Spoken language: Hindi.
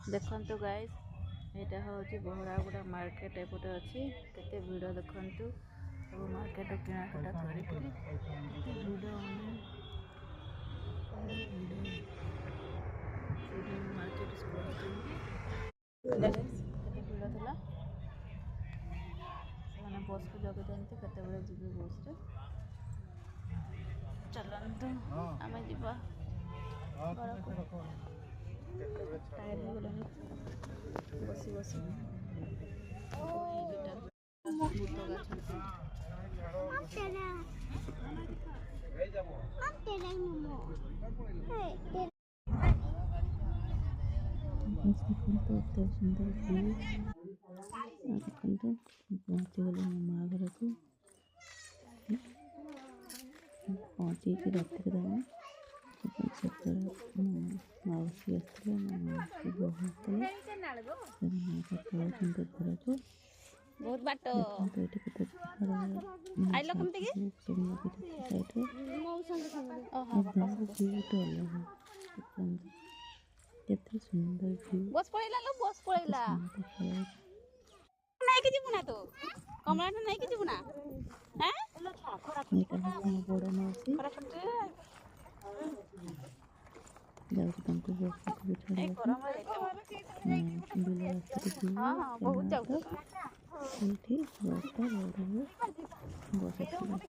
देखंतु गाइस एटा होची बहरागुड़ा मार्केट एपटे अछि केते भिड़ देखंतु सब मार्केट किना कटा करी केते भिड़ मार्केट स्कूल केते भिड़ थला माने बस को जगे जानते केते बेले जिबे बस रे चलंतु आमे जिबा टायर हो गलानी बसी बसी सुंदर पहुँची गले माँ घर को पहुँची रात माउसी आसते माउसी बहुत बाट आइल कमती केते सुंदर व्यू बस पळेला लो बस पळेला नाही की जीवना तो कमला नाही की जीवना हैं बड़ माउसी जाऊँ तुमको बस बिठा बहुत जाऊ बस